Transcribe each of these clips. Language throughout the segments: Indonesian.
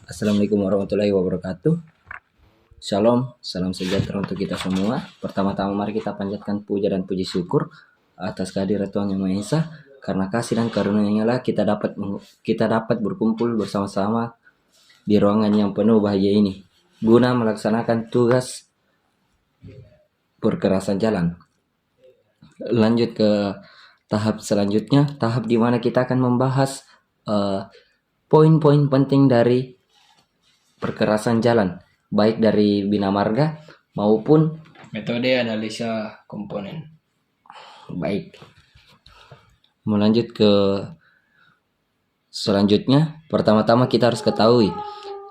Assalamualaikum warahmatullahi wabarakatuh. Shalom, salam sejahtera untuk kita semua. Pertama-tama mari kita panjatkan puja dan puji syukur atas kehadiran Tuhan Yang Maha Esa. Karena kasih dan karunia-Nya lah kita dapat berkumpul bersama-sama di ruangan yang penuh bahagia ini guna melaksanakan tugas perkerasan jalan. Lanjut ke tahap selanjutnya, tahap di mana kita akan membahas poin-poin penting dari perkerasan jalan, baik dari Bina Marga maupun metode analisa komponen. Baik, melanjut ke selanjutnya, pertama-tama kita harus ketahui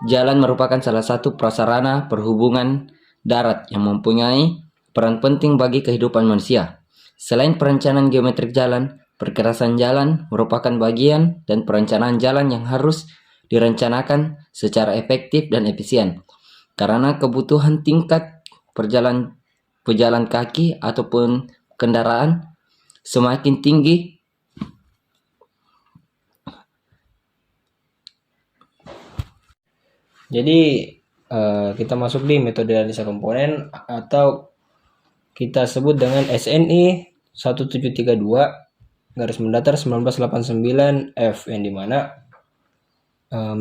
jalan merupakan salah satu prasarana perhubungan darat yang mempunyai peran penting bagi kehidupan manusia. Selain perencanaan geometrik jalan, perkerasan jalan merupakan bagian dan perencanaan jalan yang harus direncanakan secara efektif dan efisien. Karena kebutuhan tingkat pejalan kaki ataupun kendaraan semakin tinggi, Jadi kita masuk di metode analisa komponen atau kita sebut dengan SNI 1732 garis mendatar 1989 F, yang dimana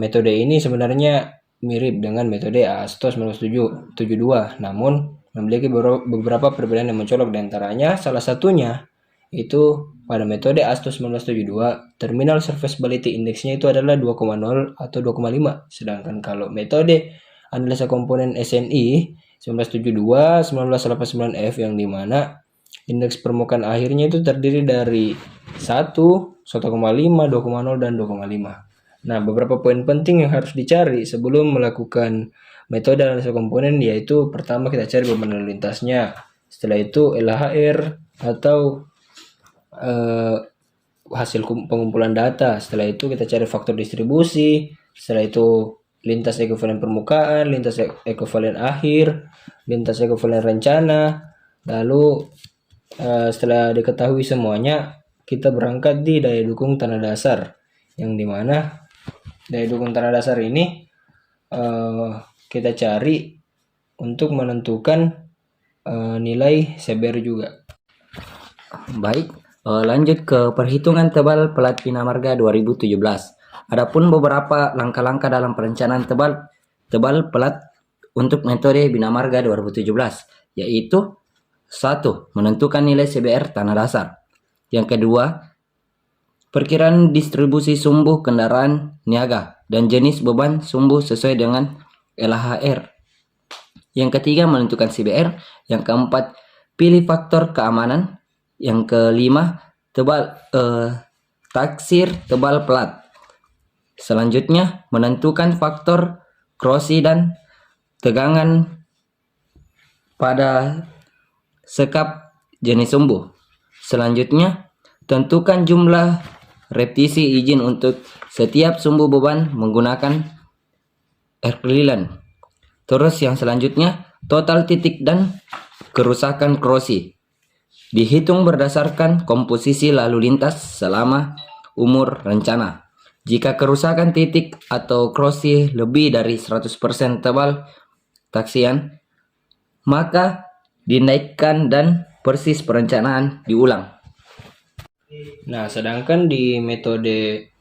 metode ini sebenarnya mirip dengan metode ASTO 1972, namun memiliki beberapa perbedaan yang mencolok. Diantaranya salah satunya itu pada metode ASTO 1972 terminal serviceability index-nya itu adalah 2,0 atau 2,5, sedangkan kalau metode analisa komponen SNI 1972 1989 F, yang dimana indeks permukaan akhirnya itu terdiri dari 1, 1,5, 2,0 dan 2,5. Nah, beberapa poin penting yang harus dicari sebelum melakukan metode analisa komponen yaitu pertama kita cari beban lalu lintasnya, setelah itu LHR atau hasil pengumpulan data, setelah itu kita cari faktor distribusi, setelah itu lintas ekuivalen permukaan, lintas ekuivalen akhir, lintas ekuivalen rencana. Lalu setelah diketahui semuanya, kita berangkat di daya dukung tanah dasar, yang dimana daya dukung tanah dasar ini kita cari untuk menentukan nilai CBR juga. baik. Lanjut ke perhitungan tebal pelat Bina Marga 2017. Adapun beberapa langkah-langkah dalam perencanaan tebal pelat untuk metode Bina Marga 2017, yaitu 1. Menentukan nilai CBR tanah dasar. Yang kedua, perkiraan distribusi sumbu kendaraan niaga dan jenis beban sumbu sesuai dengan LHR. Yang ketiga, menentukan CBR. Yang keempat, pilih faktor keamanan. Yang kelima, taksir tebal pelat. Selanjutnya, menentukan faktor krosi dan tegangan pada sekap jenis sumbu. Selanjutnya, tentukan jumlah repetisi izin untuk setiap sumbu beban menggunakan Erklilan. Terus yang selanjutnya, total titik dan kerusakan krosi dihitung berdasarkan komposisi lalu lintas selama umur rencana. Jika kerusakan titik atau krosi lebih dari 100% tebal taksian, maka dinaikkan dan persis perencanaan diulang. Nah, sedangkan di metode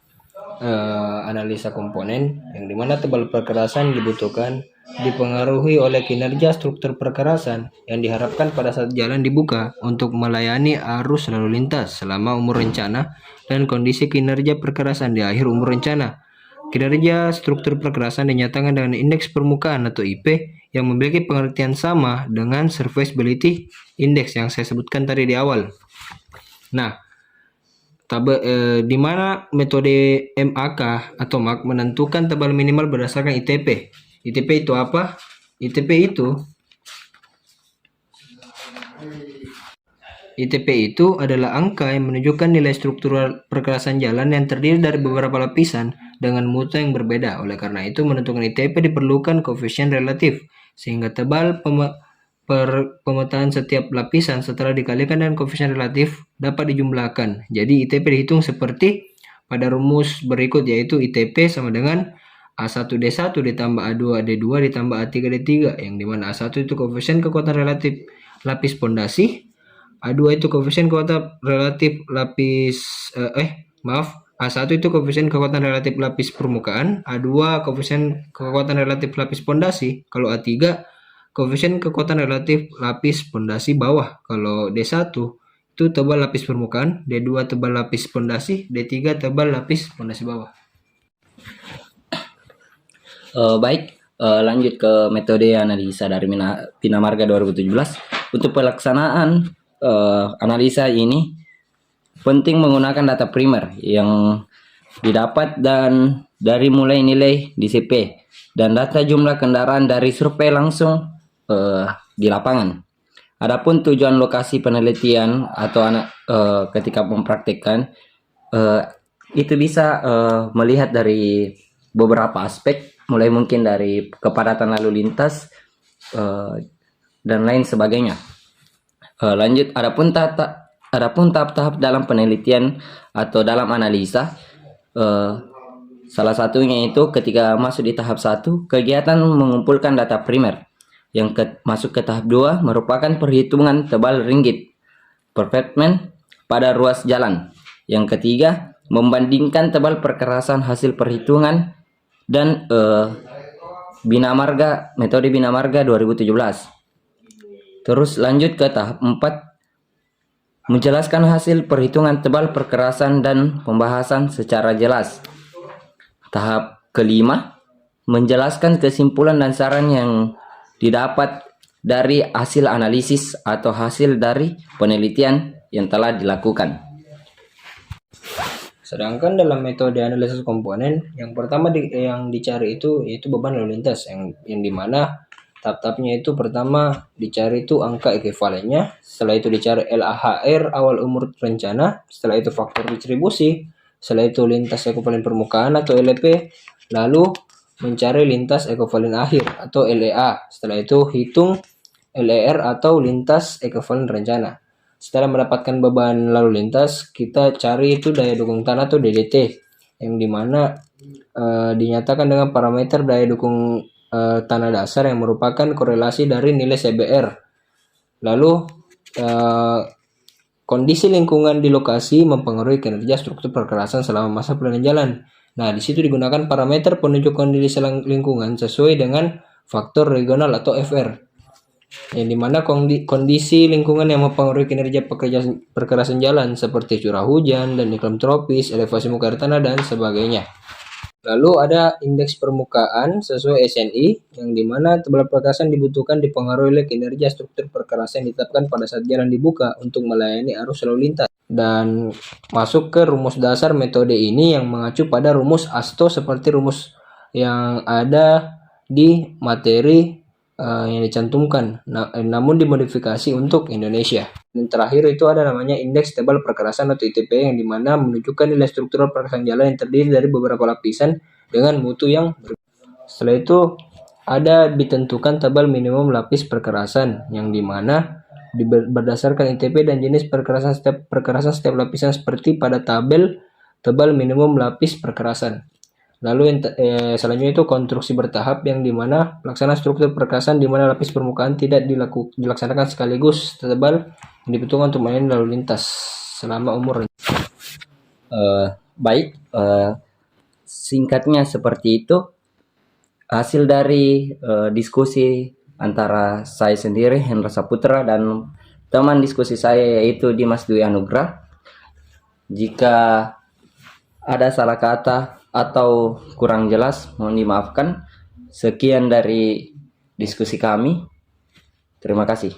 analisa komponen, yang dimana tebal perkerasan dibutuhkan dipengaruhi oleh kinerja struktur perkerasan yang diharapkan pada saat jalan dibuka untuk melayani arus lalu lintas selama umur rencana dan kondisi kinerja perkerasan di akhir umur rencana. Kinerja struktur perkerasan dinyatakan dengan indeks permukaan atau IP yang memiliki pengertian sama dengan serviceability index yang saya sebutkan tadi di awal. Nah, di mana metode MAK atau MAK menentukan tebal minimal berdasarkan ITP. ITP itu apa? ITP itu adalah angka yang menunjukkan nilai struktural perkerasan jalan yang terdiri dari beberapa lapisan dengan mutu yang berbeda. Oleh karena itu, menentukan ITP diperlukan koefisien relatif, sehingga tebal pemetaan setiap lapisan setelah dikalikan dengan koefisien relatif dapat dijumlahkan. Jadi ITP dihitung seperti pada rumus berikut, yaitu ITP sama dengan A1D1 ditambah A2D2 ditambah A3D3, yang dimana A1 itu koefisien kekuatan relatif lapis pondasi, A2 itu koefisien kekuatan relatif lapis A1 itu koefisien kekuatan relatif lapis permukaan, A2 koefisien kekuatan relatif lapis pondasi, kalau A3 koefisien kekuatan relatif lapis pondasi bawah. Kalau D1 itu tebal lapis permukaan, D2 tebal lapis pondasi, D3 tebal lapis pondasi bawah. Baik, lanjut ke metode analisa dari Pinamarga 2017. Untuk pelaksanaan analisa ini penting menggunakan data primer yang didapat dan dari mulai nilai DCP dan data jumlah kendaraan dari survei langsung di lapangan. Adapun tujuan lokasi penelitian atau ketika mempraktikkan itu bisa melihat dari beberapa aspek, mulai mungkin dari kepadatan lalu lintas dan lain sebagainya. Lanjut, adapun tahap-tahap dalam penelitian atau dalam analisa, salah satunya itu ketika masuk di tahap 1, kegiatan mengumpulkan data primer. Yang masuk ke tahap 2 merupakan perhitungan tebal ringgit perfectment pada ruas jalan. Yang ketiga, membandingkan tebal perkerasan hasil perhitungan dan metode Binamarga 2017. Terus lanjut ke tahap 4, menjelaskan hasil perhitungan tebal perkerasan dan pembahasan secara jelas. Tahap kelima, menjelaskan kesimpulan dan saran yang didapat dari hasil analisis atau hasil dari penelitian yang telah dilakukan. Sedangkan dalam metode analisis komponen, yang pertama yang dicari itu yaitu beban lalu lintas, yang dimana tahap-tahapnya itu pertama dicari itu angka ekuivalennya, setelah itu dicari LAHR awal umur rencana, setelah itu faktor distribusi, setelah itu lintas ekuivalen permukaan atau LEP, lalu mencari lintas ekuivalen akhir atau LEA, setelah itu hitung LER atau lintas ekuivalen rencana. Setelah mendapatkan beban lalu lintas, kita cari itu daya dukung tanah atau DDT, yang dimana dinyatakan dengan parameter daya dukung tanah dasar yang merupakan korelasi dari nilai CBR. Lalu kondisi lingkungan di lokasi mempengaruhi kinerja struktur perkerasan selama masa pelayanan jalan. Nah, di situ digunakan parameter penunjuk kondisi lingkungan sesuai dengan faktor regional atau FR, yang dimana kondisi lingkungan yang mempengaruhi kinerja perkerasan jalan seperti curah hujan dan iklim tropis, elevasi muka air tanah, dan sebagainya. Lalu ada indeks permukaan sesuai SNI, yang dimana tebal perkerasan dibutuhkan dipengaruhi oleh kinerja struktur perkerasan yang ditetapkan pada saat jalan dibuka untuk melayani arus lalu lintas. Dan masuk ke rumus dasar metode ini yang mengacu pada rumus ASTO seperti rumus yang ada di materi yang dicantumkan, namun dimodifikasi untuk Indonesia. Dan terakhir itu ada namanya indeks tebal perkerasan atau ITP, yang dimana menunjukkan nilai struktural perkerasan jalan yang terdiri dari beberapa lapisan dengan mutu yang berbeda. Setelah itu ada ditentukan tebal minimum lapis perkerasan, yang dimana berdasarkan ITP dan jenis perkerasan setiap lapisan seperti pada tabel tebal minimum lapis perkerasan. Lalu selanjutnya itu konstruksi bertahap, yang dimana pelaksanaan struktur perkerasan di mana lapis permukaan tidak dilaksanakan sekaligus tebal yang dibutuhkan untuk melayani lalu lintas selama umur. Baik, singkatnya seperti itu hasil dari diskusi antara saya sendiri, Hendra Saputra, dan teman diskusi saya yaitu Dimas Dwi Anugrah. Jika ada salah kata atau kurang jelas, mohon dimaafkan. Sekian dari diskusi kami. Terima kasih.